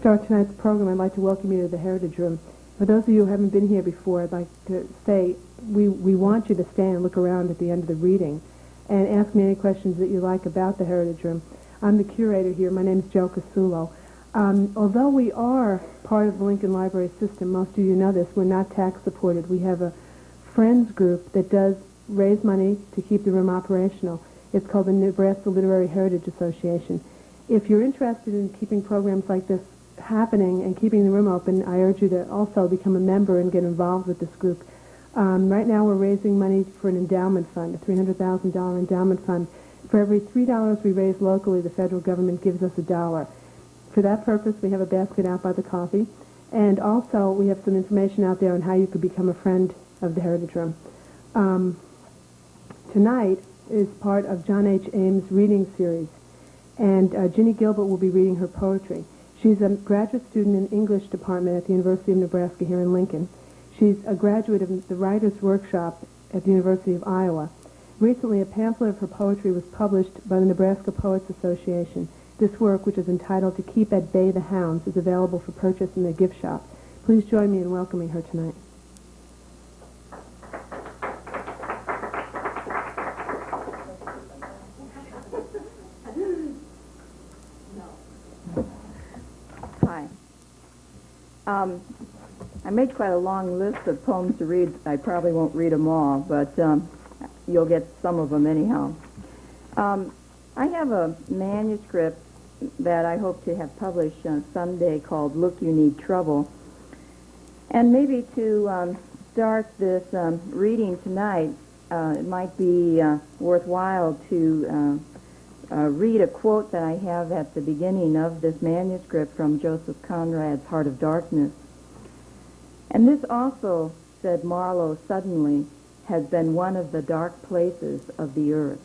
start tonight's program, I'd like to welcome you to the Heritage Room. For those of you who haven't been here before, I'd like to say we want you to stay and look around at the end of the reading and ask me any questions that you like about the Heritage Room. I'm the curator here. My name is Joe Casulo. Although we are part of the Lincoln Library system, most of you know this, we're not tax supported. We have a friends group that does raise money to keep the room operational. It's called the Nebraska Literary Heritage Association. If you're interested in keeping programs like this happening and keeping the room open, I urge you to also become a member and get involved with this group. Right now we're raising money for an endowment fund, a $300,000 endowment fund. For every $3 we raise locally, the federal government gives us $1. For that purpose, we have a basket out by the coffee. And also, we have some information out there on how you could become a friend of the Heritage Room. Tonight is part of John H. Ames' reading series. And Virginia Gilbert will be reading her poetry. She's a graduate student in English department at the University of Nebraska here in Lincoln. She's a graduate of the Writers' Workshop at the University of Iowa. Recently, a pamphlet of her poetry was published by the Nebraska Poets Association. This work, which is entitled To Keep at Bay the Hounds, is available for purchase in the gift shop. Please join me in welcoming her tonight. Hi. I made quite a long list of poems to read. I probably won't read them all, but you'll get some of them anyhow. I have a manuscript that I hope to have published someday called Look, You Need Trouble. And maybe to start this reading tonight, it might be worthwhile to read a quote that I have at the beginning of this manuscript from Joseph Conrad's Heart of Darkness. And this also, said Marlowe suddenly, has been one of the dark places of the earth.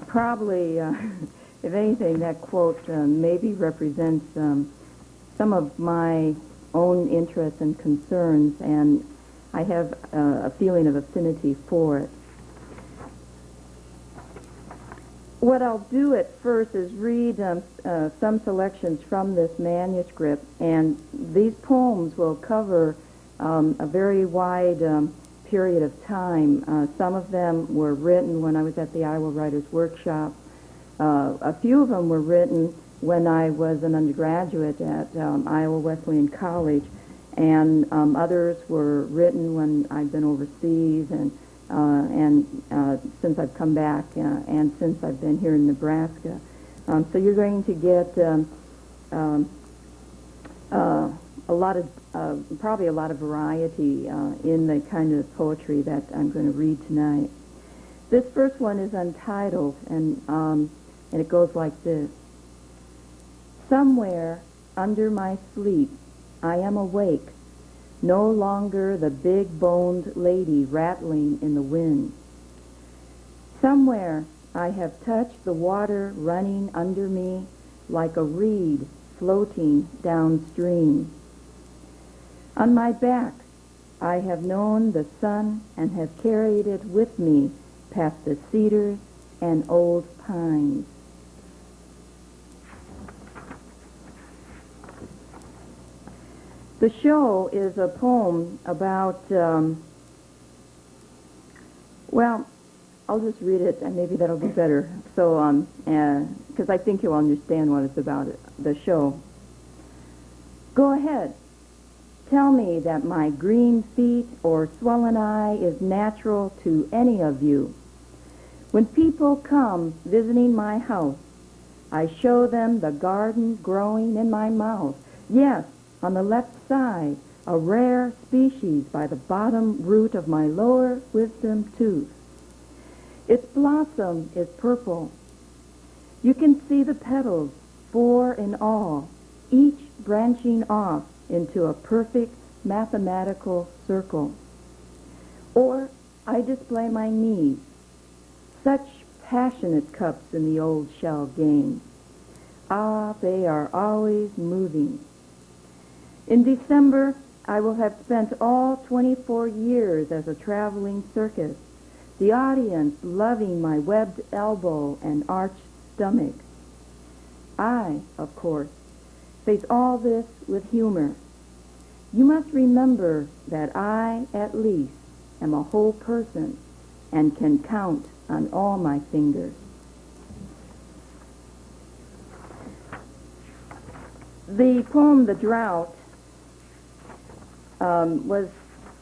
Probably, if anything, that quote maybe represents some of my own interests and concerns, and I have a feeling of affinity for it. What I'll do at first is read some selections from this manuscript, and these poems will cover a very wide period of time. Some of them were written when I was at the Iowa Writers' Workshop. A few of them were written when I was an undergraduate at Iowa Wesleyan College, and others were written when I've been overseas and since I've come back and since I've been here in Nebraska. So you're going to get probably a lot of variety in the kind of poetry that I'm going to read tonight. This first one is untitled, and it goes like this. Somewhere under my sleep I am awake, no longer the big-boned lady rattling in the wind. Somewhere I have touched the water running under me like a reed floating downstream. On my back I have known the sun and have carried it with me past the cedars and old pines. The show is a poem about, well, I'll just read it and maybe that'll be better. So, because I think you'll understand what it's about, the show. Go ahead. Tell me that my green feet or swollen eye is natural to any of you. When people come visiting my house, I show them the garden growing in my mouth. Yes, on the left side, a rare species by the bottom root of my lower wisdom tooth. Its blossom is purple. You can see the petals, 4 in all, each branching off into a perfect mathematical circle. Or I display my knees, such passionate cups in the old shell game. Ah, they are always moving. In December, I will have spent all 24 years as a traveling circus, the audience loving my webbed elbow and arched stomach. I, of course, Face all this with humor. You must remember that I, at least, am a whole person and can count on all my fingers. The poem, The Drought, was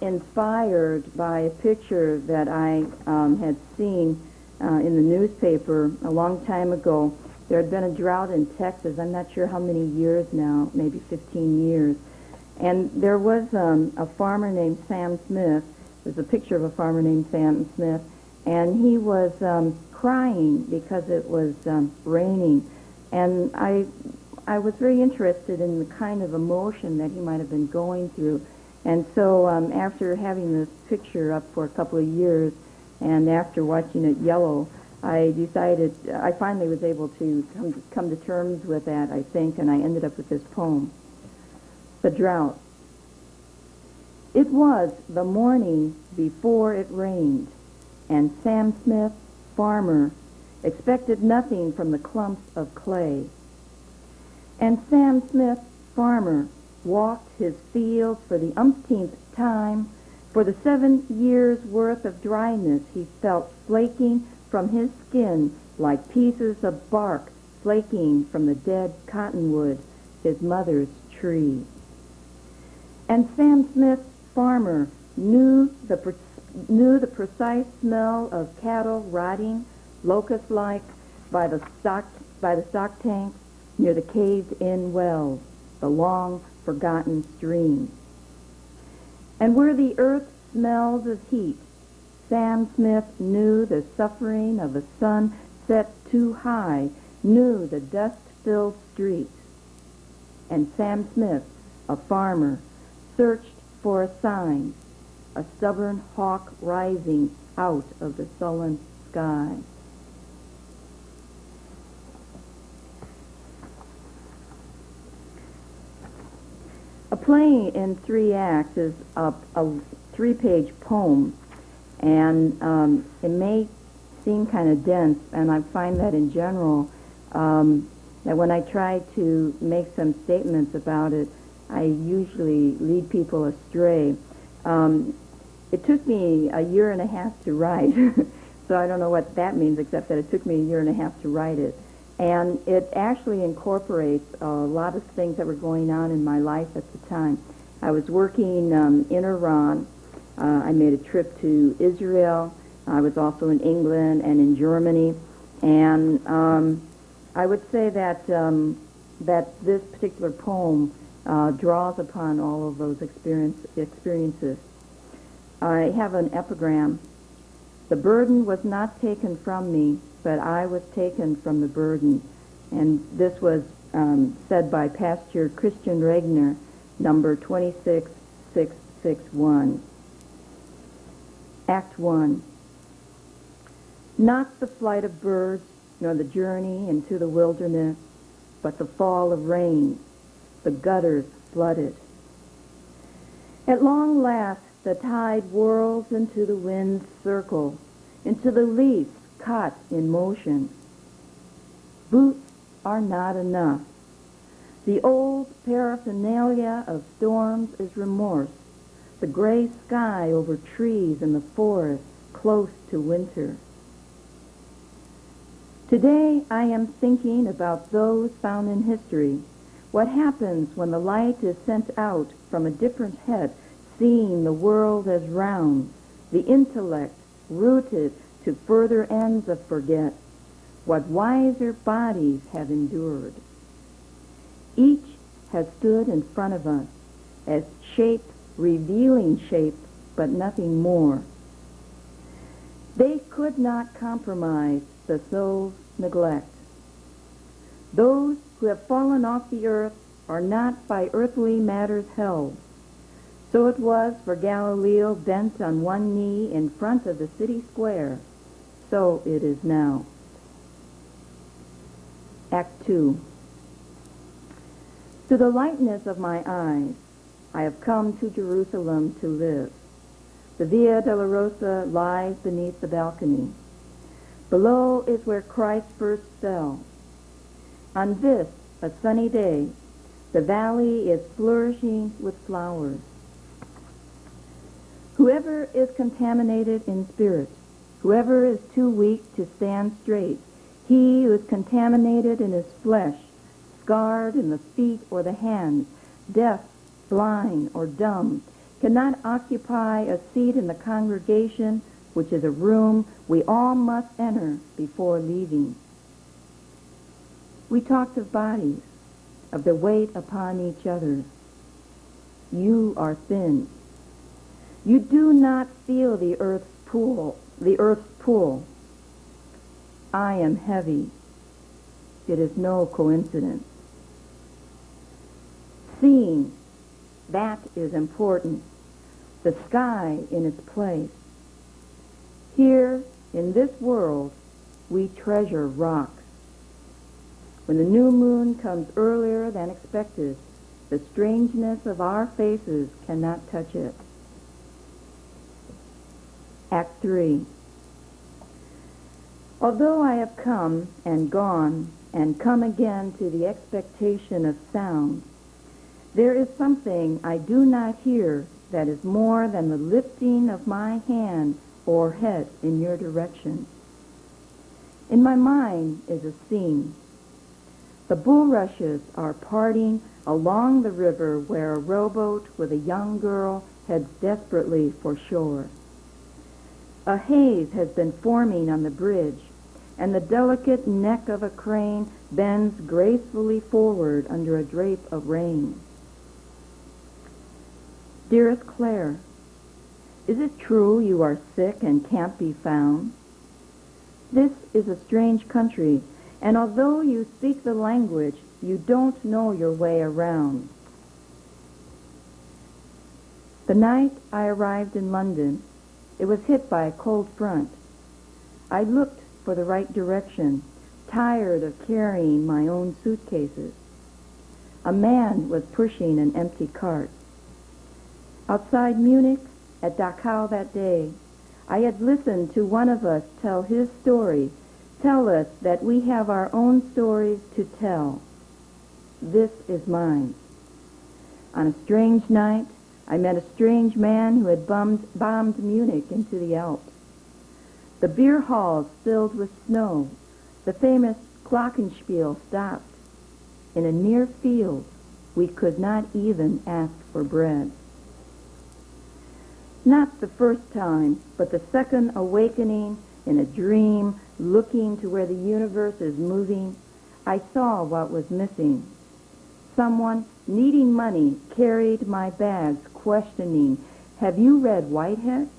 inspired by a picture that I had seen in the newspaper a long time ago. There had been a drought in Texas. I'm not sure how many years now, maybe 15 years. And there was a farmer named Sam Smith. There's a picture of a farmer named Sam Smith, and he was crying because it was raining. And I was very interested in the kind of emotion that he might have been going through. And so after having this picture up for a couple of years, and after watching it yellow, I finally was able to come to terms with that, I think, and I ended up with this poem, The Drought. It was the morning before it rained, and Sam Smith, farmer, expected nothing from the clumps of clay. And Sam Smith, farmer, walked his fields for the umpteenth time, for the 7 years' worth of dryness he felt flaking from his skin like pieces of bark flaking from the dead cottonwood, his mother's tree. And Sam Smith, farmer, knew the precise smell of cattle rotting, locust-like, by the stock tanks near the caved-in wells, the long-forgotten streams. And where the earth smells of heat, Sam Smith knew the suffering of a sun set too high, knew the dust-filled streets. And Sam Smith, a farmer, searched for a sign, a stubborn hawk rising out of the sullen sky. A play in 3 acts is a 3-page poem, and it may seem kind of dense, and I find that in general, that when I try to make some statements about it, I usually lead people astray. It took me a year and a half to write, so I don't know what that means, except that it took me a year and a half to write it. And it actually incorporates a lot of things that were going on in my life at the time. I was working in Iran. I made a trip to Israel. I was also in England and in Germany. And I would say that that this particular poem draws upon all of those experiences. I have an epigram. The burden was not taken from me, but I was taken from the burden. And this was said by Pastor Christian Regner, number 26661. Act 1. Not the flight of birds, nor the journey into the wilderness, but the fall of rain, the gutters flooded. At long last, the tide whirls into the wind's circle, into the leaves caught in motion. Boots are not enough. The old paraphernalia of storms is remorse, the gray sky over trees in the forest close to winter. Today I am thinking about those found in history. What happens when the light is sent out from a different head, seeing the world as round, the intellect rooted to further ends of forget, what wiser bodies have endured. Each has stood in front of us as shape revealing shape, but nothing more. They could not compromise the soul's neglect. Those who have fallen off the earth are not by earthly matters held. So it was for Galileo bent on one knee in front of the city square. So it is now. Act 2. To the lightness of my eyes, I have come to Jerusalem to live. The Via Dolorosa lies beneath the balcony. Below is where Christ first fell. On this, a sunny day, The valley is flourishing with flowers. Whoever is contaminated in spirit, whoever is too weak to stand straight, he who is contaminated in his flesh, scarred in the feet or the hands, deaf, blind, or dumb, cannot occupy a seat in the congregation, which is a room we all must enter before leaving. We talked of bodies, of their weight upon each other. You are thin. You do not feel the earth's pull. I am heavy. It is no coincidence. Seeing, that is important. The sky in its place. Here, in this world, we treasure rocks. When the new moon comes earlier than expected, the strangeness of our faces cannot touch it. Act 3. Although I have come and gone and come again to the expectation of sound, there is something I do not hear that is more than the lifting of my hand or head in your direction. In my mind is a scene. The bulrushes are parting along the river where a rowboat with a young girl heads desperately for shore. A haze has been forming on the bridge, and the delicate neck of a crane bends gracefully forward under a drape of rain. Dearest Claire, is it true you are sick and can't be found? This is a strange country, and although you speak the language, you don't know your way around. The night I arrived in London, it was hit by a cold front. I looked for the right direction, tired of carrying my own suitcases. A man was pushing an empty cart. Outside Munich, at Dachau that day, I had listened to one of us tell his story, tell us that we have our own stories to tell. This is mine. On a strange night, I met a strange man who had bombed Munich into the Alps. The beer halls filled with snow. The famous glockenspiel stopped. In a near field, we could not even ask for bread. Not the first time, but the second awakening in a dream, looking to where the universe is moving, I saw what was missing. Someone needing money carried my bags, questioning, "Have you read Whitehead?"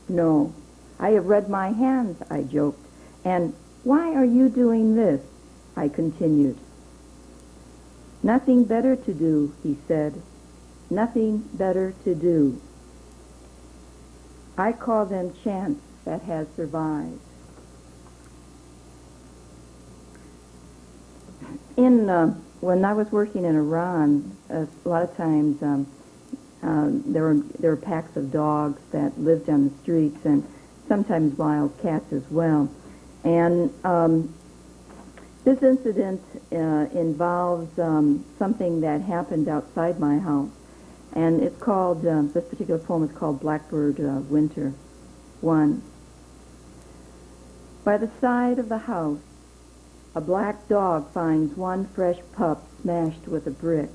"No, I have read my hands," I joked. "And why are you doing this?" I continued. "Nothing better to do," he said. "Nothing better to do." I call them chance that has survived. When I was working in Iran, a lot of times there were packs of dogs that lived on the streets, and sometimes wild cats as well. And this incident involves something that happened outside my house. And it's called, this particular poem is called Blackbird Winter 1. By the side of the house, a black dog finds one fresh pup smashed with a brick.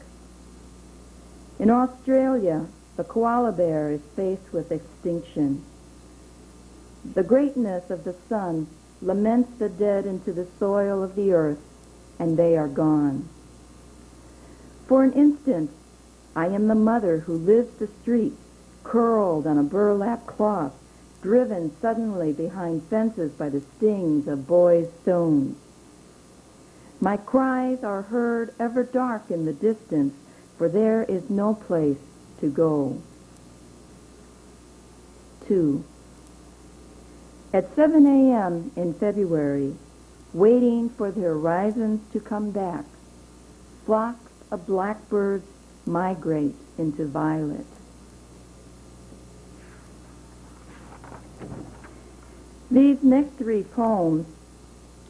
In Australia, the koala bear is faced with extinction. The greatness of the sun laments the dead into the soil of the earth, and they are gone. For an instant, I am the mother who lives the street, curled on a burlap cloth, driven suddenly behind fences by the stings of boys' stones. My cries are heard ever dark in the distance, for there is no place to go. 2. At 7 a.m. in February, waiting for the horizons to come back, flocks of blackbirds migrate into violet. These next 3 poems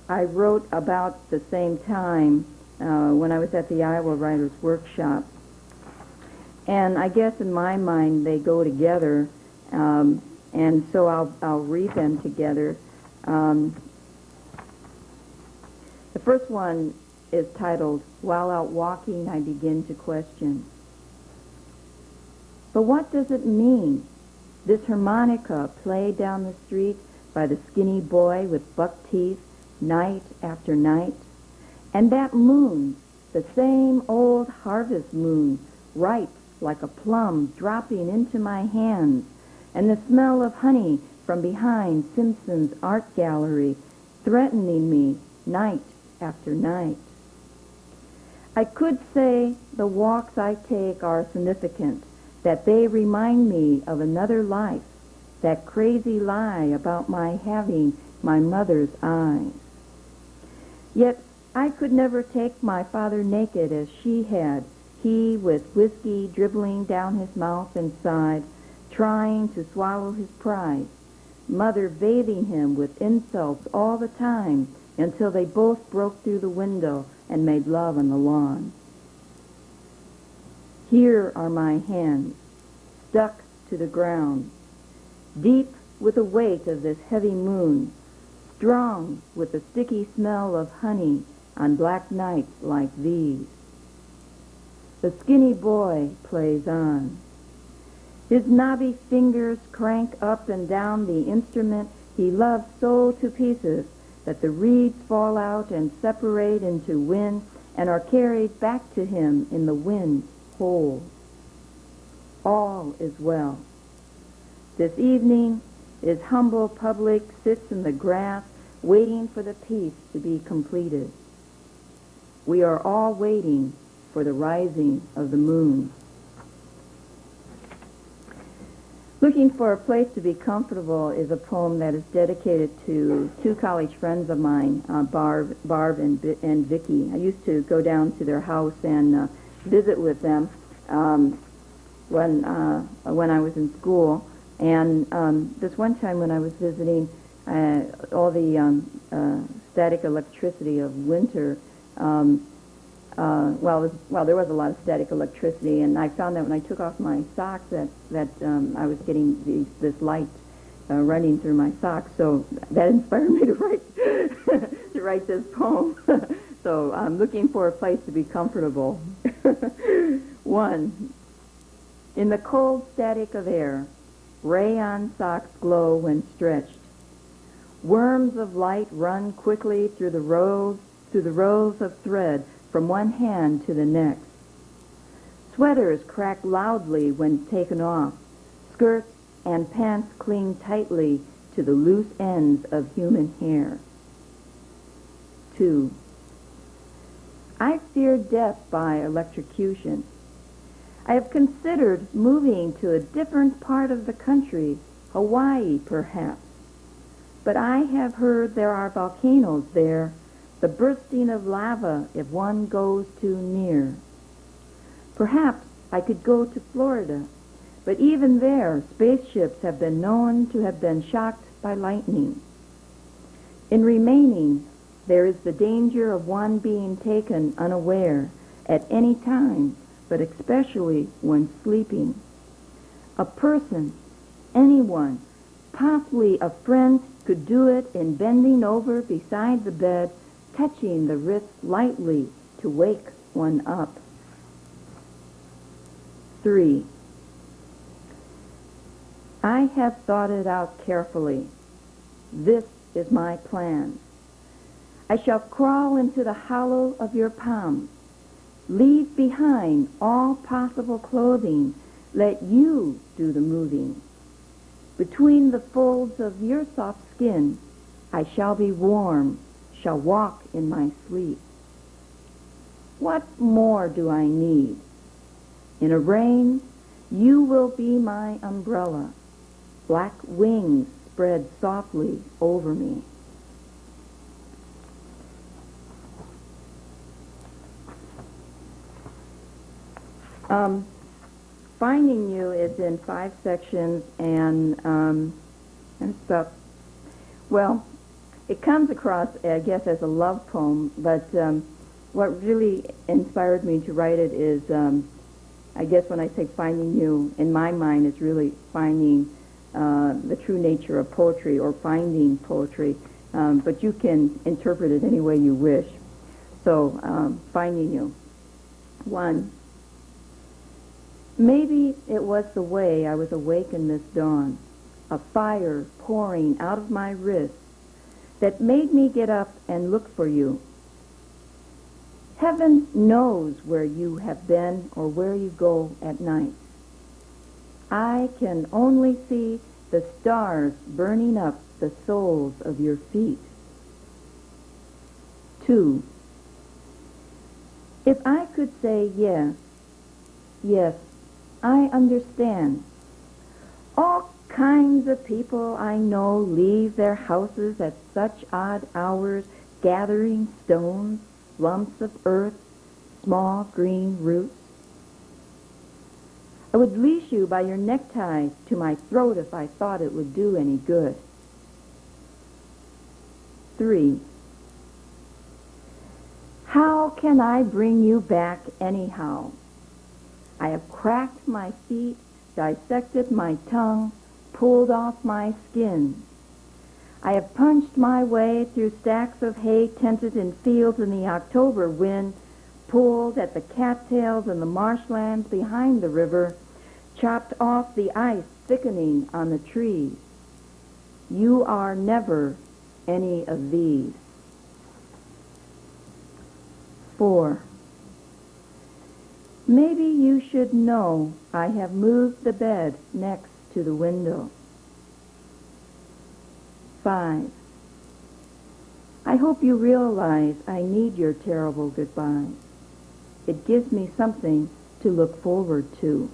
I wrote about the same time when I was at the Iowa Writers Workshop. And I guess in my mind they go together, and so I'll read them together. The first one is titled, While Out Walking I Begin to Question. But what does it mean, this harmonica played down the street by the skinny boy with buck teeth night after night? And that moon, the same old harvest moon, ripe like a plum dropping into my hands, and the smell of honey from behind Simpson's art gallery threatening me night after night. I could say the walks I take are significant, that they remind me of another life, that crazy lie about my having my mother's eyes. Yet I could never take my father naked as she had, he with whiskey dribbling down his mouth and side, trying to swallow his pride, mother bathing him with insults all the time until they both broke through the window and made love on the lawn. Here are my hands, stuck to the ground, deep with the weight of this heavy moon, strong with the sticky smell of honey on black nights like these. The skinny boy plays on. His knobby fingers crank up and down the instrument he loves so to pieces that the reeds fall out and separate into wind and are carried back to him in the wind whole. All is well. This evening, his humble public sits in the grass waiting for the piece to be completed. We are all waiting for the rising of the moon. Looking for a Place to Be Comfortable is a poem that is dedicated to two college friends of mine, Barb and Vicky. I used to go down to their house and visit with them when I was in school. And this one time when I was visiting, all the static electricity of winter, there was a lot of static electricity, and I found that when I took off my socks that I was getting this light running through my socks. So that inspired me to write this poem. So I'm looking for a place to be comfortable. 1. In the cold static of air, rayon socks glow when stretched. Worms of light run quickly through the rows of thread from one hand to the next. Sweaters crack loudly when taken off. Skirts and pants cling tightly to the loose ends of human hair. 2. I fear death by electrocution. I have considered moving to a different part of the country, Hawaii perhaps. But I have heard there are volcanoes there, the bursting of lava if one goes too near. Perhaps I could go to Florida, but even there spaceships have been known to have been shocked by lightning. In remaining, there is the danger of one being taken unaware at any time, but especially when sleeping. A person, anyone, possibly a friend, could do it in bending over beside the bed, touching the wrist lightly to wake one up. 3. I have thought it out carefully. This is my plan. I shall crawl into the hollow of your palm, leave behind all possible clothing, let you do the moving. Between the folds of your soft skin, I shall be warm, shall walk in my sleep. What more do I need? In a rain, you will be my umbrella, black wings spread softly over me. Finding You is in 5 sections, and it's about, well, it comes across, I guess, as a love poem, but what really inspired me to write it is, I guess when I say finding you, in my mind, it's really finding the true nature of poetry or finding poetry, but you can interpret it any way you wish. So, finding you. 1. Maybe it was the way I was awakened this dawn, a fire pouring out of my wrist that made me get up and look for you. Heaven knows where you have been or where you go at night. I can only see the stars burning up the soles of your feet. 2. If I could say yes, yes, I understand. All kinds of people I know leave their houses at such odd hours, gathering stones, lumps of earth, small green roots. I would leash you by your necktie to my throat if I thought it would do any good. 3. How can I bring you back anyhow? I have cracked my feet, dissected my tongue, pulled off my skin. I have punched my way through stacks of hay tented in fields in the October wind, pulled at the cattails in the marshlands behind the river, chopped off the ice thickening on the trees. You are never any of these. 4. Maybe you should know I have moved the bed next to the window. 5. I hope you realize I need your terrible goodbye. It gives me something to look forward to.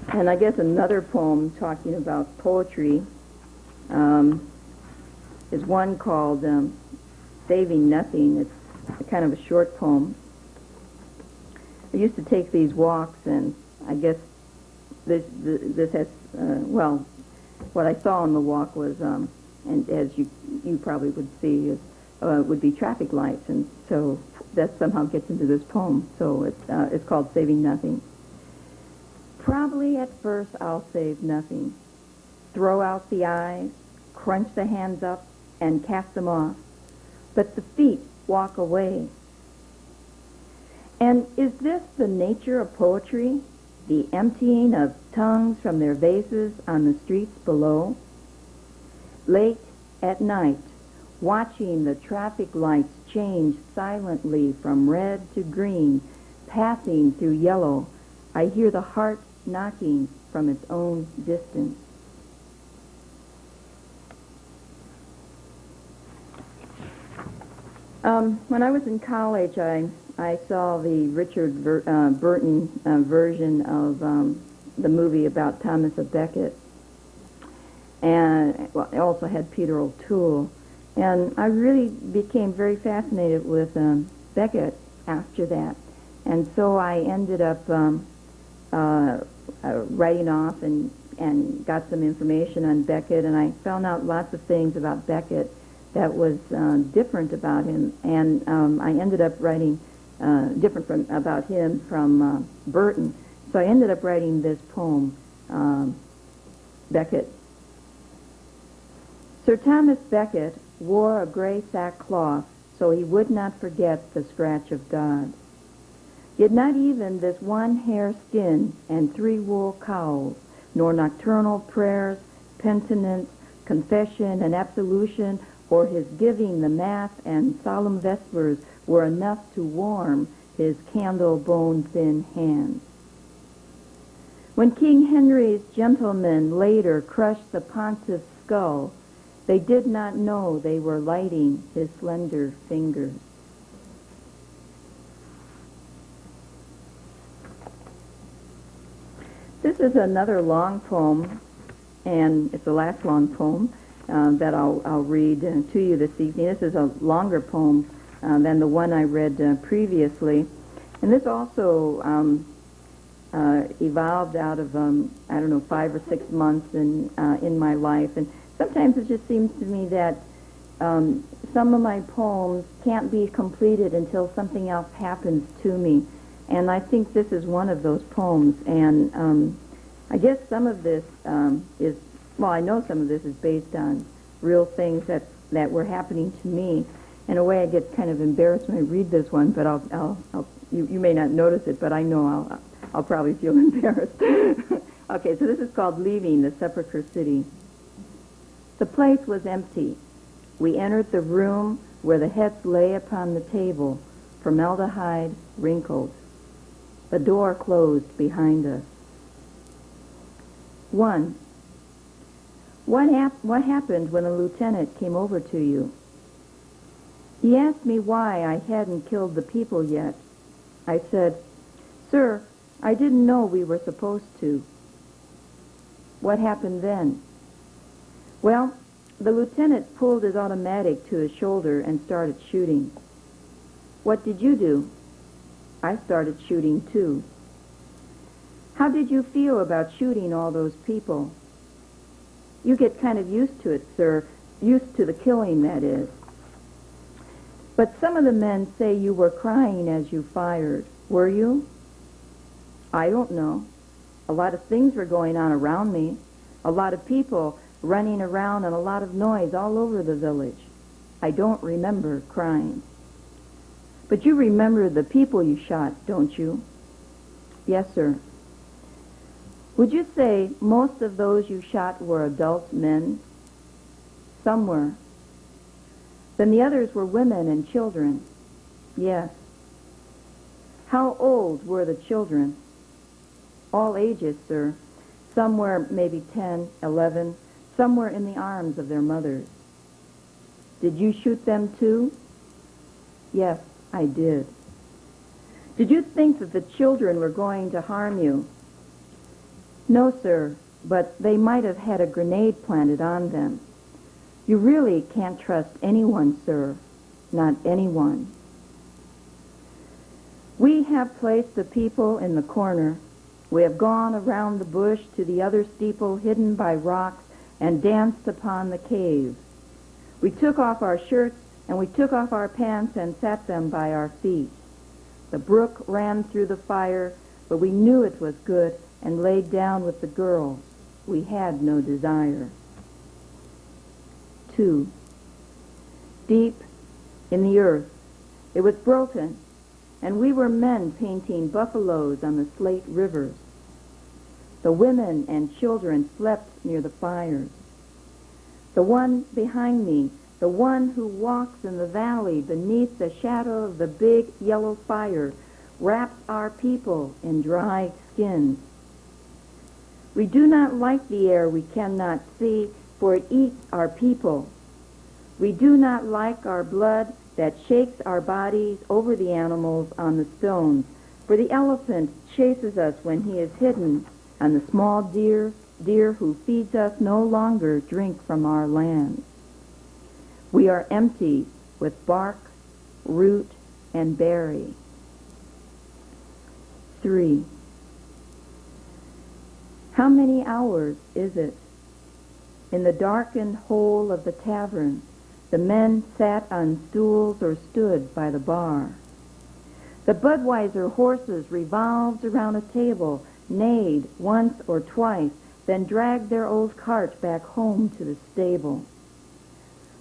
And I guess another poem talking about poetry is one called Saving Nothing. It's kind of a short poem. I used to take these walks, and I guess this has, well, what I saw on the walk was, and as you probably would see, is, would be traffic lights, and so that somehow gets into this poem. So it's called Saving Nothing. Probably at first I'll save nothing. Throw out the eyes, crunch the hands up, and cast them off. But the feet walk away. And is this the nature of poetry? The emptying of tongues from their vases on the streets below? Late at night, watching the traffic lights change silently from red to green, passing through yellow, I hear the heart knocking from its own distance. When I was in college, I saw the Richard Burton version of the movie about Thomas of Becket, and well, it also had Peter O'Toole, and I really became very fascinated with Becket after that, and so I ended up writing off and got some information on Becket, and I found out lots of things about Becket that was different about him, and I ended up writing different about him from Burton. So I ended up writing this poem, Becket. Sir Thomas Becket wore a gray sackcloth so he would not forget the scratch of God. Yet not even this one hare skin and 3 wool cowls, nor nocturnal prayers, penitence, confession, and absolution, or his giving the Mass and solemn vespers were enough to warm his candle-bone-thin hands. When King Henry's gentlemen later crushed the pontiff's skull, they did not know they were lighting his slender fingers. This is another long poem, and it's the last long poem that I'll read to you this evening. This is a longer poem than the one I read previously. And this also evolved out of, 5 or 6 months in my life. And sometimes it just seems to me that some of my poems can't be completed until something else happens to me. And I think this is one of those poems. And I guess some of this I know some of this is based on real things that were happening to me. In a way, I get kind of embarrassed when I read this one, but you may not notice it, but I know I'll probably feel embarrassed. Okay, so this is called Leaving the Sepulchre City. The place was empty. We entered the room where the heads lay upon the table, formaldehyde wrinkled. The door closed behind us. 1. What happened when a lieutenant came over to you? He asked me why I hadn't killed the people yet. I said, "Sir, I didn't know we were supposed to." What happened then? Well, the lieutenant pulled his automatic to his shoulder and started shooting. What did you do? I started shooting too. How did you feel about shooting all those people? You get kind of used to it, sir. Used to the killing, that is. But some of the men say you were crying as you fired. Were you? I don't know. A lot of things were going on around me. A lot of people running around and a lot of noise all over the village. I don't remember crying. But you remember the people you shot, don't you? Yes, sir. Would you say most of those you shot were adult men? Some were. Then the others were women and children. Yes. How old were the children? All ages, sir. Some were maybe 10, 11. Some were in the arms of their mothers. Did you shoot them too? Yes, I did. Did you think that the children were going to harm you? No, sir, but they might have had a grenade planted on them. You really can't trust anyone, sir. Not anyone. We have placed the people in the corner. We have gone around the bush to the other steeple hidden by rocks and danced upon the cave. We took off our shirts and we took off our pants and sat them by our feet. The brook ran through the fire, but we knew it was good and laid down with the girls. We had no desire. 2. Deep in the earth, it was broken, and we were men painting buffaloes on the slate rivers. The women and children slept near the fires. The one behind me, the one who walks in the valley beneath the shadow of the big yellow fire, wraps our people in dry skins. We do not like the air we cannot see, for it eats our people. We do not like our blood that shakes our bodies over the animals on the stones, for the elephant chases us when he is hidden, and the small deer who feeds us no longer drink from our land. We are empty with bark, root, and berry. 3. How many hours is it? In the darkened hole of the tavern, the men sat on stools or stood by the bar. The Budweiser horses revolved around a table, neighed once or twice, then dragged their old cart back home to the stable.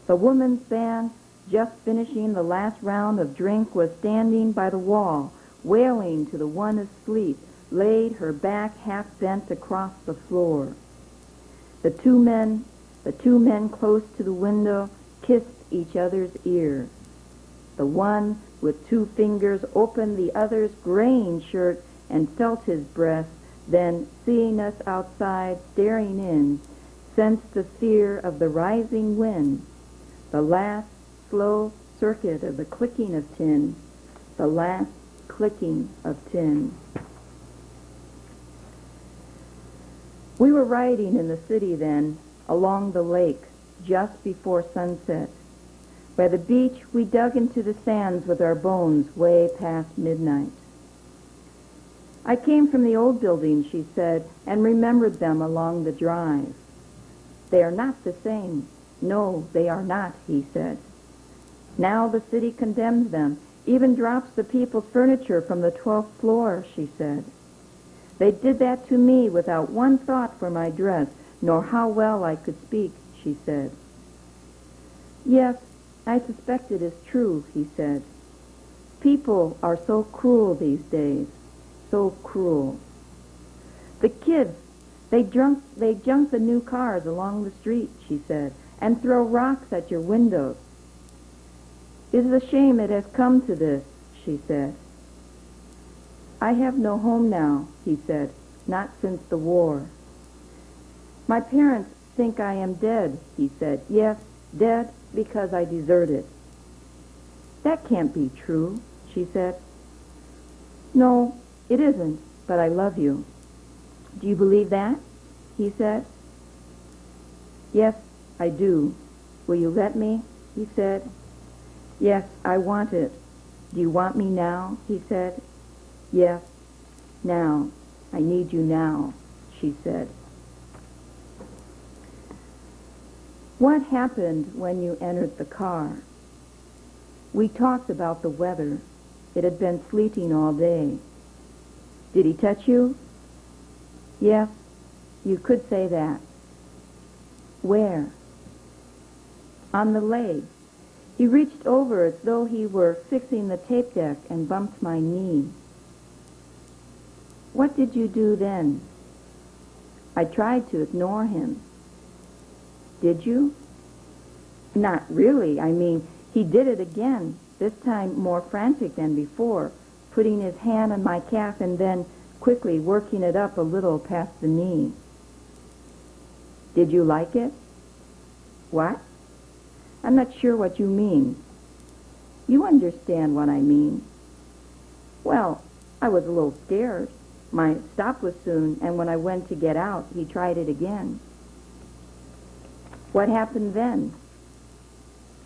The woman's band, just finishing the last round of drink, was standing by the wall, wailing to the one asleep, laid her back half bent across the floor. The two men close to the window kissed each other's ears. The one with 2 fingers opened the other's graying shirt and felt his breath, then, seeing us outside staring in, sensed the fear of the rising wind, the last slow circuit of the clicking of tin, the last clicking of tin. We were riding in the city then, along the lake, just before sunset. By the beach, we dug into the sands with our bones way past midnight. I came from the old buildings, she said, and remembered them along the drive. They are not the same. No, they are not, he said. Now the city condemns them, even drops the people's furniture from the 12th floor, she said. They did that to me without one thought for my dress, nor how well I could speak, she said. Yes, I suspect it is true, he said. People are so cruel these days, so cruel. The kids, they junk the new cars along the street, she said, and throw rocks at your windows. It is a shame it has come to this, she said. I have no home now, he said, not since the war. My parents think I am dead, he said. Yes, dead because I deserted. That can't be true, she said. No, it isn't, but I love you. Do you believe that? He said. Yes, I do. Will you let me? He said. Yes, I want it. Do you want me now? He said. Yes, now. I need you now, she said. What happened when you entered the car? We talked about the weather. It had been sleeting all day. Did he touch you? Yes, you could say that. Where? On the leg. He reached over as though he were fixing the tape deck and bumped my knee. What did you do then? I tried to ignore him. Did you? Not really. I mean, he did it again, this time more frantic than before, putting his hand on my calf and then quickly working it up a little past the knee. Did you like it? What? I'm not sure what you mean. You understand what I mean. Well, I was a little scared. My stop was soon, and when I went to get out, he tried it again. What happened then?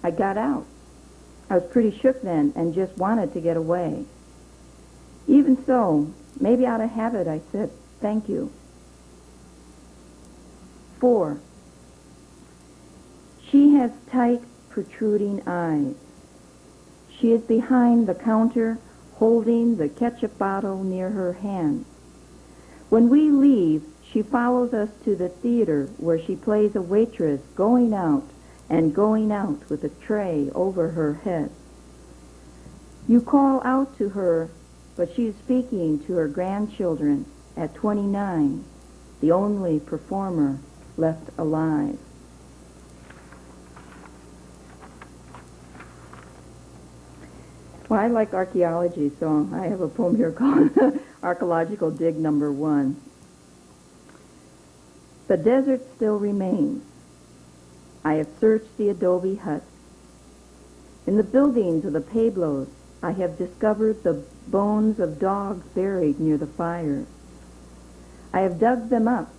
I got out. I was pretty shook then and just wanted to get away. Even so, maybe out of habit, I said, thank you. 4. She has tight, protruding eyes. She is behind the counter, holding the ketchup bottle near her hand. When we leave, she follows us to the theater where she plays a waitress going out with a tray over her head. You call out to her, but she is speaking to her grandchildren at 29, the only performer left alive. Well, I like archaeology, so I have a poem here called Archaeological Dig Number 1. The desert still remains. I have searched the adobe huts. In the buildings of the pueblos, I have discovered the bones of dogs buried near the fire. I have dug them up,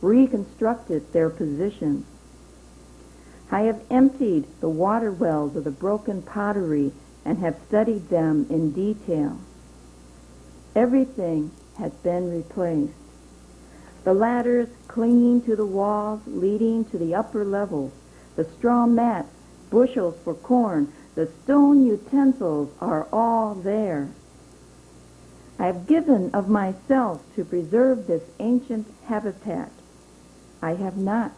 reconstructed their positions. I have emptied the water wells of the broken pottery and have studied them in detail. Everything has been replaced. The ladders clinging to the walls leading to the upper levels, the straw mats, bushels for corn, the stone utensils are all there. I have given of myself to preserve this ancient habitat. I have not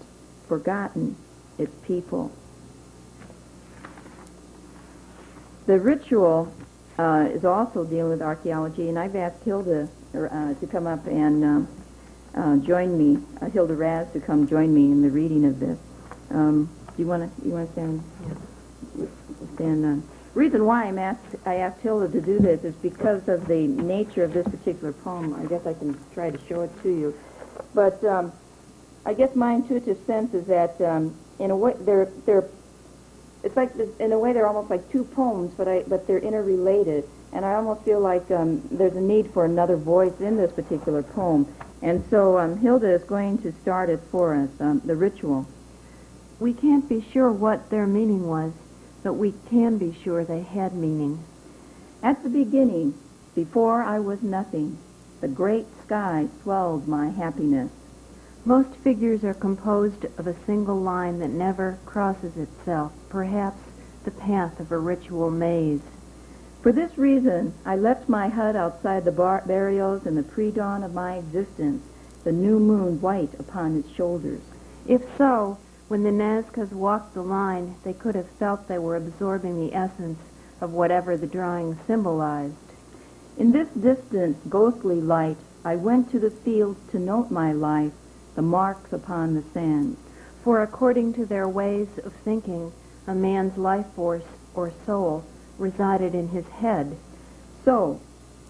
forgotten its people. The ritual is also dealing with archaeology, and I've asked Hilda to come up and join me, Hilda Raz, to come join me in the reading of this. Do you want to stand? Yeah. Stand. Reason why I asked Hilda to do this is because of the nature of this particular poem. I guess I can try to show it to you, but I guess my intuitive sense is that in a way they're it's like in a way they're almost like two poems, but they're interrelated, and I almost feel like there's a need for another voice in this particular poem. And so Hilda is going to start it for us, the ritual. We can't be sure what their meaning was, but we can be sure they had meaning. At the beginning, before I was nothing, the great sky swelled my happiness. Most figures are composed of a single line that never crosses itself, perhaps the path of a ritual maze. For this reason, I left my hut outside the barrios in the pre-dawn of my existence, the new moon white upon its shoulders. If so, when the Nazcas walked the line, they could have felt they were absorbing the essence of whatever the drawing symbolized. In this distant, ghostly light, I went to the fields to note my life, the marks upon the sand. For according to their ways of thinking, a man's life force or soul resided in his head. So,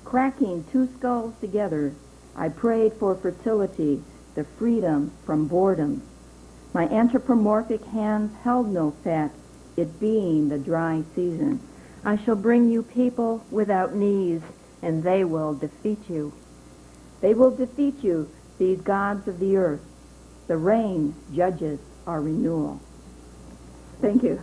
cracking two skulls together, I prayed for fertility, the freedom from boredom. My anthropomorphic hands held no fat, it being the dry season. I shall bring you people without knees, and they will defeat you. They will defeat you, these gods of the earth. The rain judges our renewal. Thank you.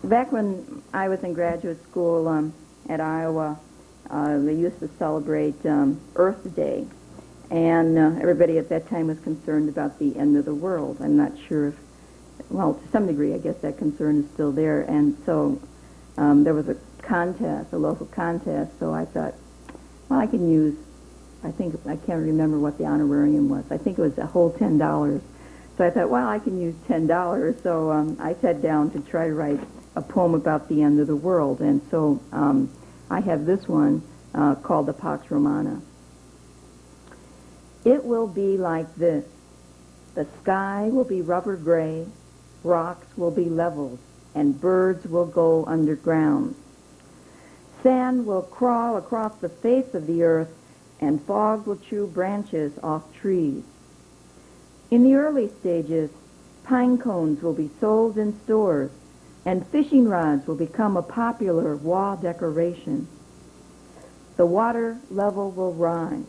Back when I was in graduate school at Iowa, they used to celebrate Earth Day, and everybody at that time was concerned about the end of the world. I'm not sure if, well, to some degree, I guess that concern is still there, and so there was a contest, a local contest, so I thought, well, I can use, I can't remember what the honorarium was. I think it was a whole $10. So I thought, well, I can use $10, so I sat down to try to write a poem about the end of the world, and so I have this one called the Pax Romana. It will be like this. The sky will be rubber gray, rocks will be leveled, and birds will go underground. Sand will crawl across the face of the earth, and fog will chew branches off trees. In the early stages, pine cones will be sold in stores, and fishing rods will become a popular wall decoration. The water level will rise.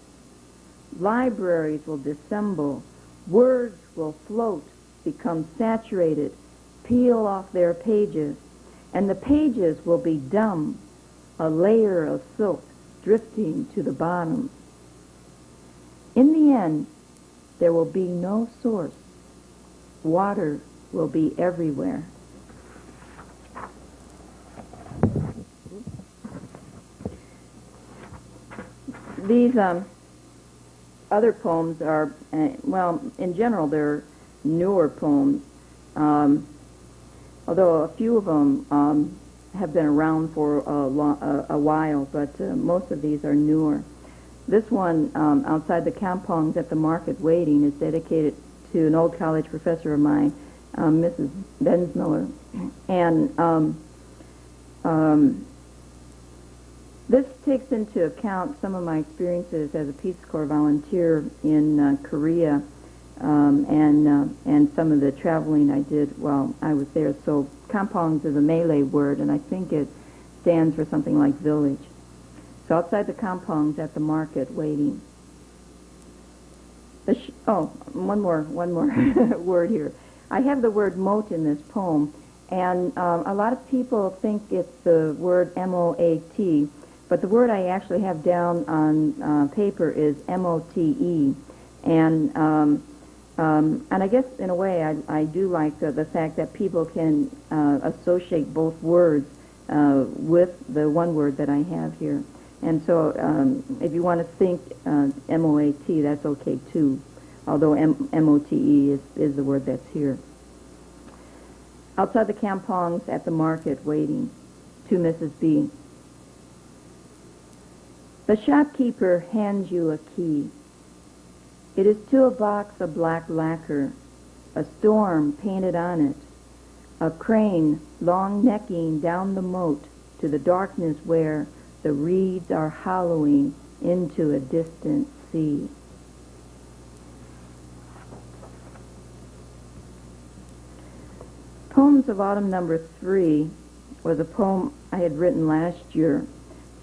Libraries will dissemble. Words will float, become saturated, peel off their pages, and the pages will be dumb, a layer of silk drifting to the bottom. In the end, there will be no source. Water will be everywhere. These other poems are, well, in general, they're newer poems, although a few of them have been around for a while, but most of these are newer. This one, Outside the Kampongs at the Market Waiting, is dedicated to an old college professor of mine, Mrs. Bensmiller. And this takes into account some of my experiences as a Peace Corps volunteer in Korea, and some of the traveling I did while I was there. So kampongs is a Malay word, and I think it stands for something like village. So outside the kampongs at the market waiting. One more word here. I have the word moat in this poem, and a lot of people think it's the word M-O-A-T, but the word I actually have down on paper is M-O-T-E, and I guess in a way I do like the fact that people can associate both words with the one word that I have here. And so if you want to think M-O-A-T, that's okay too, although M-O-T-E is the word that's here. Outside the kampongs at the market waiting, to Mrs. B. The shopkeeper hands you a key. It is to a box of black lacquer, a storm painted on it, a crane long necking down the moat to the darkness where the reeds are hollowing into a distant sea. Poems of Autumn number 3 was a poem I had written last year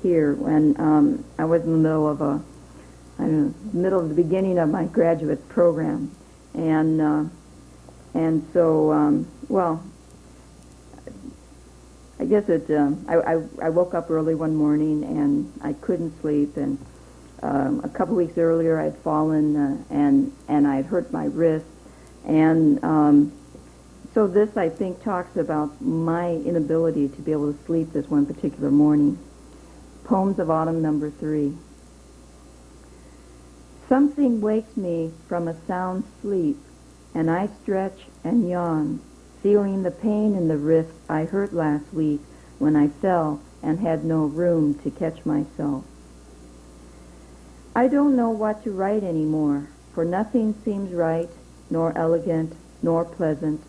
here when I was in the middle of the beginning of my graduate program, and so guess I woke up early one morning and I couldn't sleep, and a couple weeks earlier I'd fallen and I'd hurt my wrist, and so this, I think, talks about my inability to be able to sleep this one particular morning. Poems of Autumn, number 3. Something wakes me from a sound sleep, and I stretch and yawn, feeling the pain in the wrist I hurt last week when I fell and had no room to catch myself. I don't know what to write anymore, for nothing seems right, nor elegant, nor pleasant,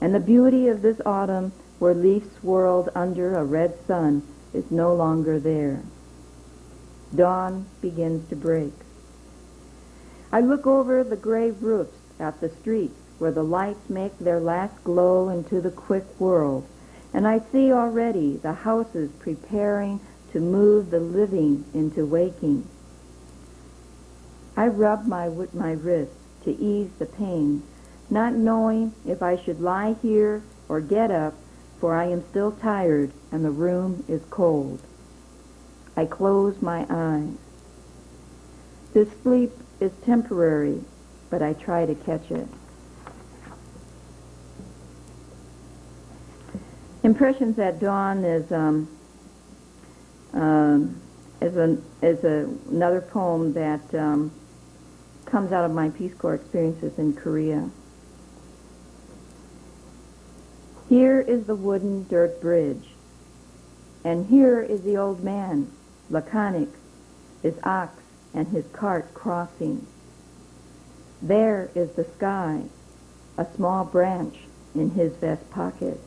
and the beauty of this autumn, where leaves swirled under a red sun, is no longer there. Dawn begins to break. I look over the gray roofs at the streets where the lights make their last glow into the quick world, and I see already the houses preparing to move the living into waking. I rub my wrist to ease the pain, not knowing if I should lie here or get up, for I am still tired and the room is cold. I close my eyes. This sleep is temporary, but I try to catch it. Impressions at Dawn is another poem that comes out of my Peace Corps experiences in Korea. Here is the wooden dirt bridge, and here is the old man, laconic, his ox and his cart crossing. There is the sky, a small branch in his vest pocket.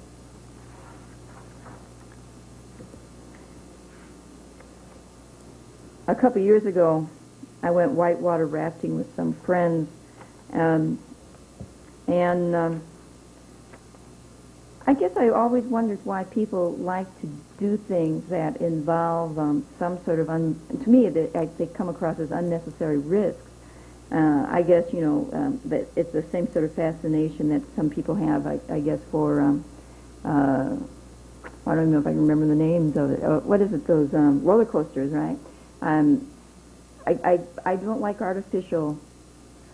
A couple years ago, I went whitewater rafting with some friends, and I guess I always wondered why people like to do things that involve some sort of, to me, they come across as unnecessary risks. I guess, that it's the same sort of fascination that some people have, I guess, for, I don't even know if I can remember the names of it. What is it, those roller coasters, right? I don't like artificial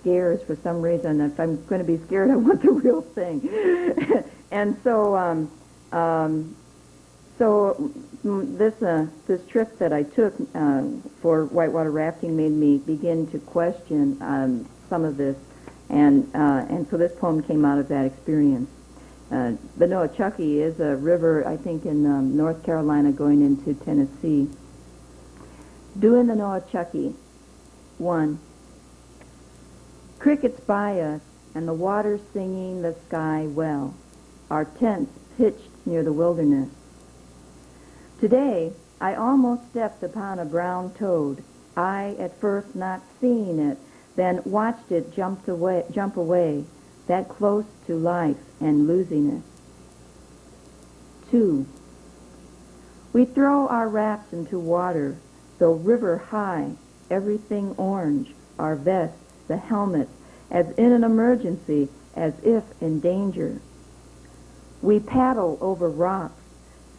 scares for some reason. If I'm going to be scared, I want the real thing. And so, this trip that I took for whitewater rafting made me begin to question some of this, and so this poem came out of that experience. The Noachukki is a river, I think, in North Carolina going into Tennessee. Doing the Noachukki. 1. Crickets by us, and the water singing the sky well. Our tents pitched near the wilderness. Today, I almost stepped upon a brown toad. I, at first not seeing it, then watched it jump away, that close to life and losing it. 2. We throw our wraps into water, though river high, everything orange, our vests, the helmets, as in an emergency, as if in danger. We paddle over rocks,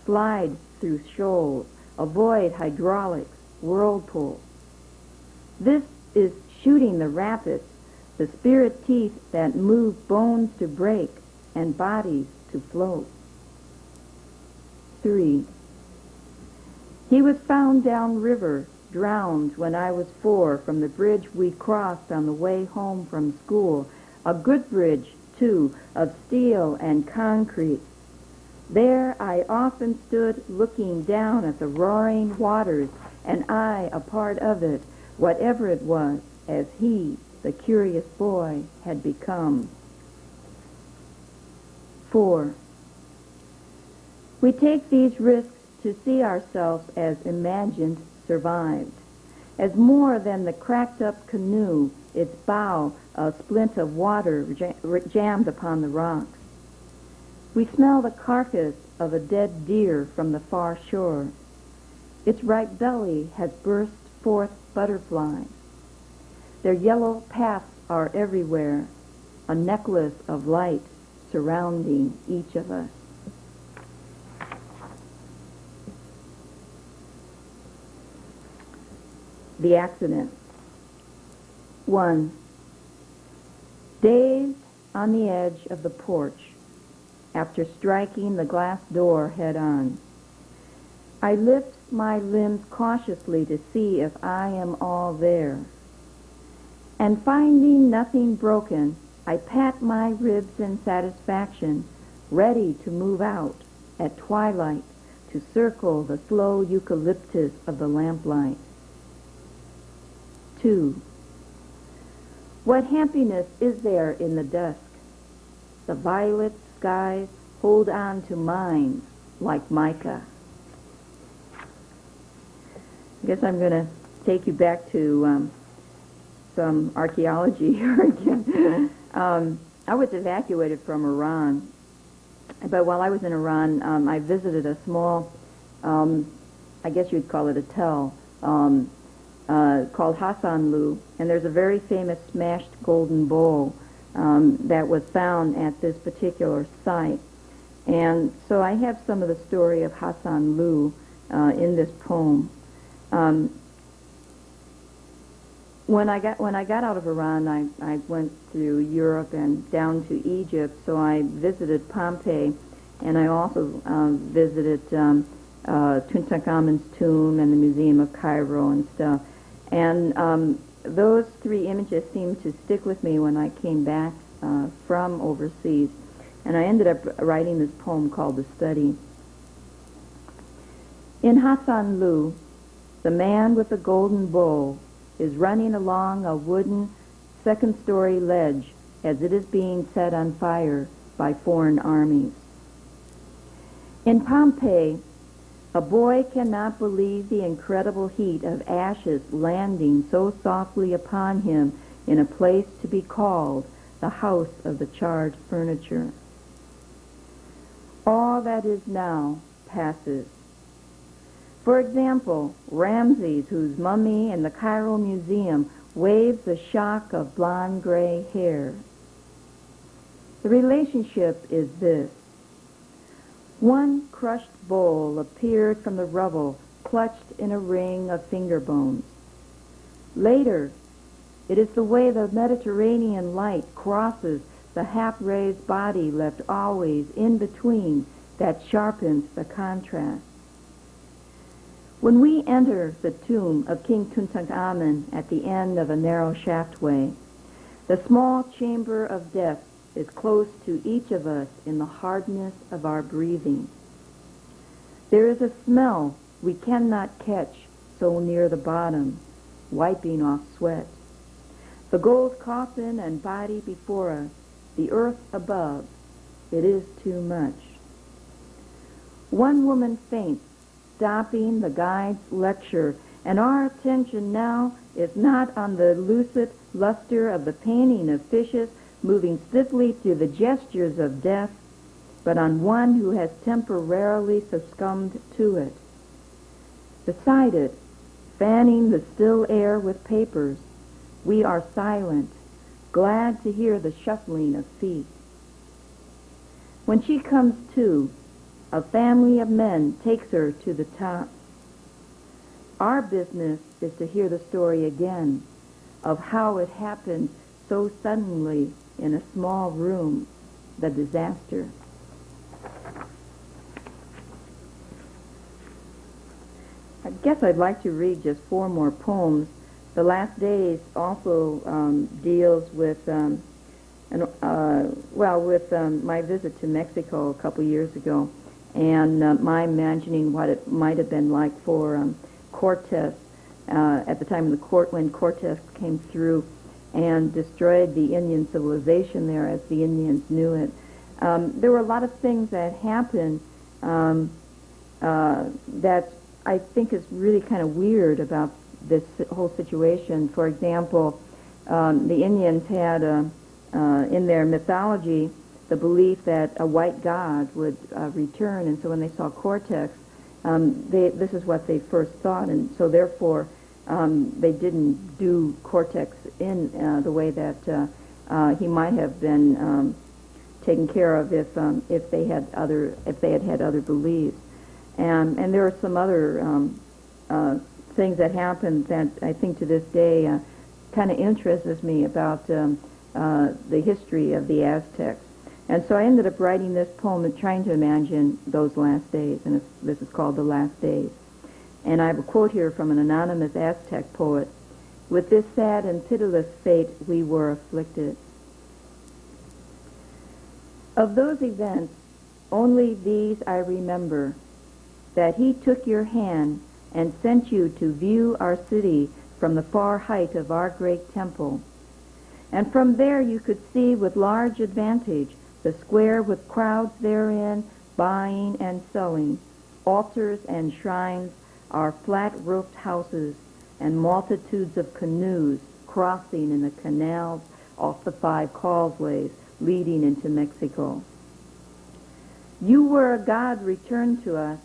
slide through shoals, avoid hydraulics, whirlpools. This is shooting the rapids, the spirit teeth that move bones to break and bodies to float. 3. He was found downriver, drowned when I was 4 from the bridge we crossed on the way home from school, a good bridge, too, of steel and concrete. There I often stood looking down at the roaring waters, and I a part of it, whatever it was, as he, the curious boy, had become. 4. We take these risks to see ourselves as imagined survived, as more than the cracked-up canoe, its bow a splint of water jammed upon the rocks. We smell the carcass of a dead deer from the far shore. Its ripe belly has burst forth butterflies. Their yellow paths are everywhere, a necklace of light surrounding each of us. The accident. 1. Dazed on the edge of the porch after striking the glass door head on. I lift my limbs cautiously to see if I am all there. And finding nothing broken, I pat my ribs in satisfaction, ready to move out at twilight to circle the slow eucalyptus of the lamplight. 2. What happiness is there in the dusk? The violet skies hold on to mine like mica. I guess I'm going to take you back to some archaeology here again. I was evacuated from Iran, but while I was in Iran, I visited a small, I guess you'd call it a tell, called Hassanlu, and there's a very famous smashed golden bowl that was found at this particular site. And so I have some of the story of Hassanlu in this poem. When I got out of Iran, I went through Europe and down to Egypt. So I visited Pompeii, and I also visited Tutankhamun's tomb and the Museum of Cairo and stuff. And those three images seemed to stick with me when I came back from overseas. And I ended up writing this poem called The Study. In Hassanlu, the man with the golden bowl is running along a wooden second-story ledge as it is being set on fire by foreign armies. In Pompeii, a boy cannot believe the incredible heat of ashes landing so softly upon him in a place to be called the house of the charred furniture. All that is now passes. For example, Ramses, whose mummy in the Cairo Museum waves the shock of blonde gray hair. The relationship is this. One crushed bowl appeared from the rubble, clutched in a ring of finger bones. Later, it is the way the Mediterranean light crosses the half-raised body left always in between that sharpens the contrast. When we enter the tomb of King Tutankhamun at the end of a narrow shaftway, the small chamber of death is close to each of us in the hardness of our breathing. There is a smell we cannot catch so near the bottom, wiping off sweat. The gold coffin and body before us, the earth above, it is too much. One woman faints, stopping the guide's lecture, and our attention now is not on the lucid luster of the painting of fishes moving stiffly through the gestures of death, but on one who has temporarily succumbed to it. Beside it, fanning the still air with papers, we are silent, glad to hear the shuffling of feet. When she comes to, a family of men takes her to the top. Our business is to hear the story again of how it happened so suddenly in a small room, the disaster. I guess I'd like to read just 4 more poems. The Last Days also deals with my visit to Mexico a couple years ago, and my imagining what it might have been like for Cortez at the time of when Cortez came through and destroyed the Indian civilization there as the Indians knew it. There were a lot of things that happened that I think is really kind of weird about this whole situation. For example, the Indians had in their mythology the belief that a white god would return, and so when they saw Cortex, this is what they first thought, and so therefore they didn't do Cortex in the way that he might have been taken care of if they had had other beliefs, and there are some other things that happened that I think to this day kind of interests me about the history of the Aztecs. And so I ended up writing this poem and trying to imagine those last days, and this is called The Last Days. And I have a quote here from an anonymous Aztec poet. With this sad and pitiless fate we were afflicted. Of those events, only these I remember, that he took your hand and sent you to view our city from the far height of our great temple. And from there you could see with large advantage the square with crowds therein, buying and selling, altars and shrines, our flat-roofed houses, and multitudes of canoes crossing in the canals off the 5 causeways leading into Mexico. You were a god returned to us,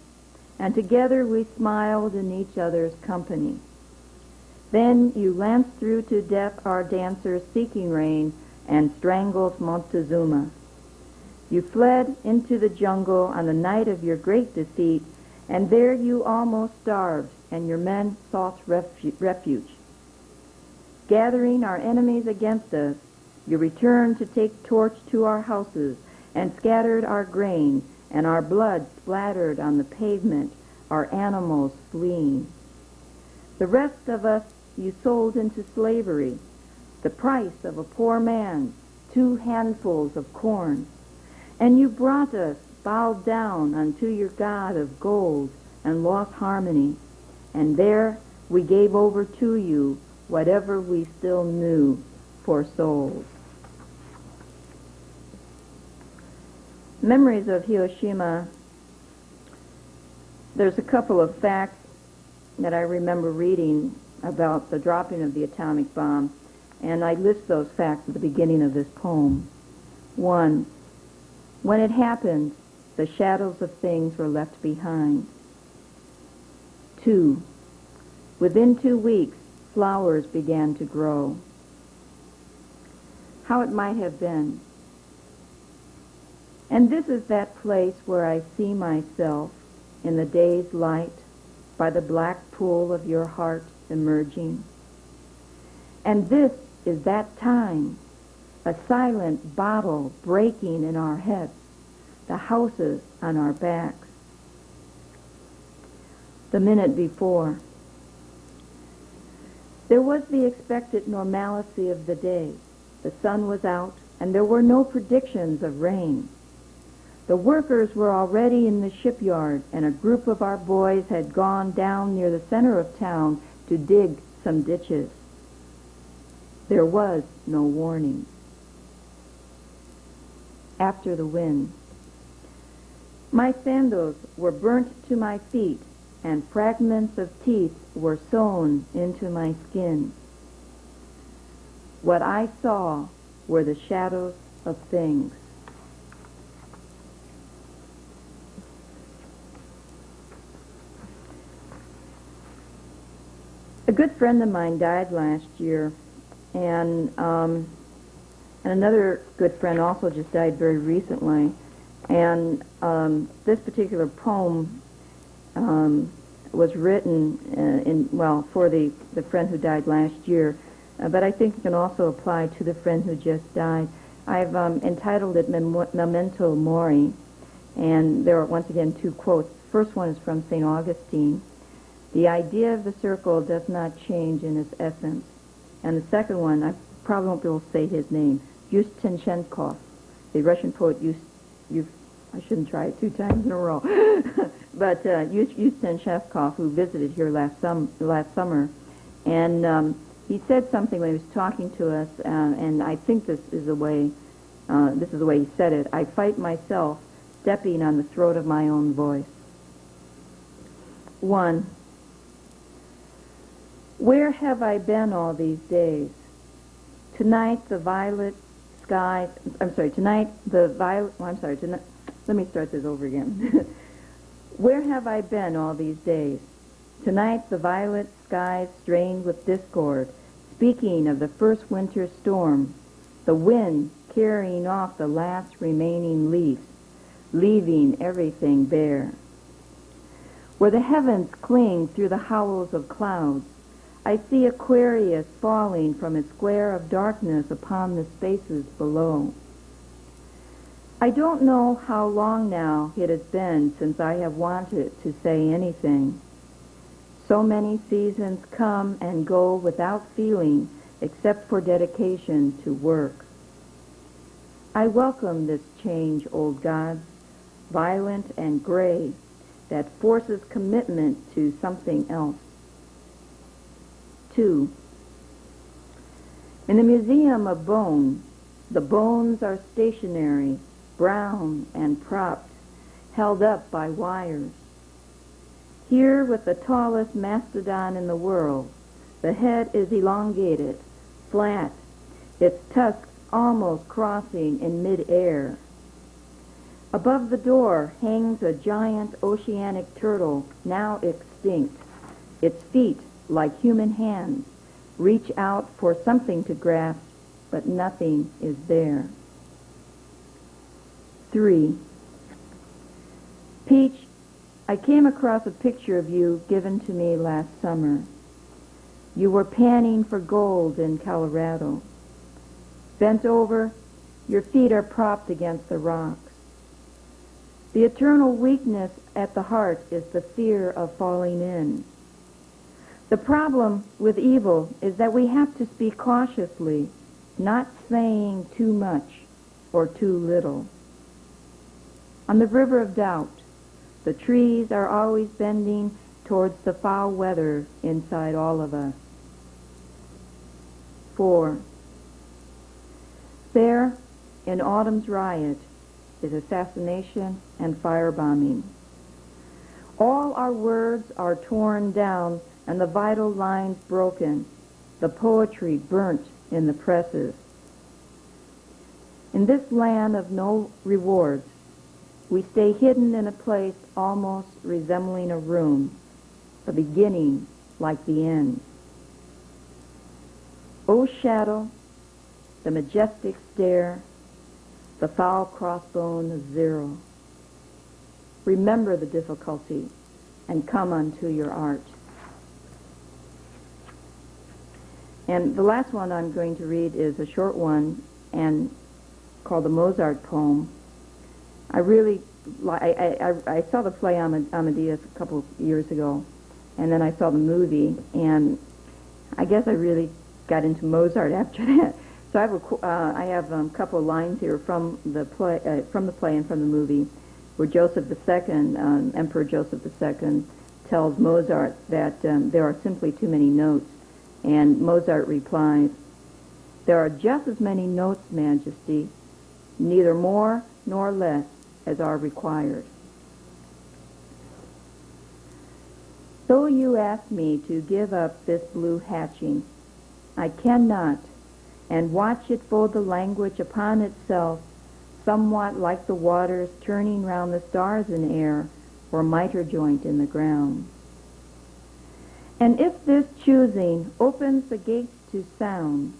and together we smiled in each other's company. Then you lanced through to death our dancers seeking rain and strangled Montezuma. You fled into the jungle on the night of your great defeat, and there you almost starved, and your men sought refuge. Gathering our enemies against us, you returned to take torch to our houses and scattered our grain, and our blood splattered on the pavement, our animals fleeing. The rest of us you sold into slavery, the price of a poor man, 2 handfuls of corn. And you brought us bowed down unto your God of gold and lost harmony, and there we gave over to you whatever we still knew for souls. Memories of Hiroshima. There's a couple of facts that I remember reading about the dropping of the atomic bomb, and I list those facts at the beginning of this poem. 1. When it happened, the shadows of things were left behind. 2. Within 2 weeks, flowers began to grow. How it might have been. And this is that place where I see myself in the day's light by the black pool of your heart emerging. And this is that time, a silent bottle breaking in our heads, the houses on our backs. The minute before, there was the expected normalcy of the day. The sun was out, and there were no predictions of rain. The workers were already in the shipyard, and a group of our boys had gone down near the center of town to dig some ditches. There was no warning. After the wind, my sandals were burnt to my feet, and fragments of teeth were sewn into my skin. What I saw were the shadows of things. A good friend of mine died last year, and another good friend also just died very recently. And this particular poem was written for the friend who died last year, but I think it can also apply to the friend who just died. I've entitled it Memento Mori, and there are once again 2 quotes. First one is from St. Augustine. The idea of the circle does not change in its essence. And the second one, I probably won't be able to say his name, Yushchenko, the Russian poet. I shouldn't try it 2 times in a row, but Yushchenko, who visited here last summer, and he said something when he was talking to us, and I think this is the way he said it. I fight myself, stepping on the throat of my own voice. 1. Where have I been all these days? Tonight the violet skies, let me start this over again. Where have I been all these days? Tonight the violet skies strained with discord, speaking of the first winter storm, the wind carrying off the last remaining leaves, leaving everything bare. where the heavens cling through the hollows of clouds, I see Aquarius falling from its square of darkness upon the spaces below. I don't know how long now it has been since I have wanted to say anything. So many seasons come and go without feeling except for dedication to work. I welcome this change, old gods, violent and gray, that forces commitment to something else. 2. In the Museum of Bone, the bones are stationary, brown and propped, held up by wires. Here, with the tallest mastodon in the world, the head is elongated, flat, its tusks almost crossing in mid-air. Above the door hangs a giant oceanic turtle, now extinct. Its feet, like human hands, reach out for something to grasp, but nothing is there. 3. Peach, I came across a picture of you given to me last summer. You were panning for gold in Colorado. Bent over, your feet are propped against the rocks. The eternal weakness at the heart is the fear of falling in. The problem with evil is that we have to speak cautiously, not saying too much or too little. On the river of doubt, the trees are always bending towards the foul weather inside all of us. 4. There, in autumn's riot, is assassination and firebombing. All our words are torn down and the vital lines broken, the poetry burnt in the presses. In this land of no rewards, we stay hidden in a place almost resembling a room, the beginning like the end. O shadow, the majestic stare, the foul crossbone of zero. Remember the difficulty and come unto your art. And the last one I'm going to read is a short one and called the Mozart poem. I saw the play Amadeus a couple years ago, and then I saw the movie, and I guess I really got into Mozart after that. So I have a couple of lines here from the play and from the movie, where Joseph II, Emperor Joseph II, tells Mozart that there are simply too many notes, and Mozart replies, "There are just as many notes, Majesty, neither more nor less as are required." So you ask me to give up this blue hatching. I cannot, and watch it fold the language upon itself, somewhat like the waters turning round the stars in air or mitre joint in the ground. And if this choosing opens the gates to sound,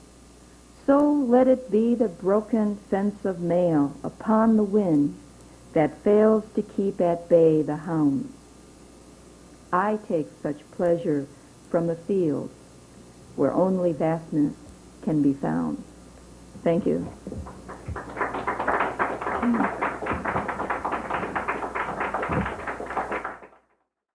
so let it be the broken fence of mail upon the wind that fails to keep at bay the hounds. I take such pleasure from the fields where only vastness can be found. Thank you.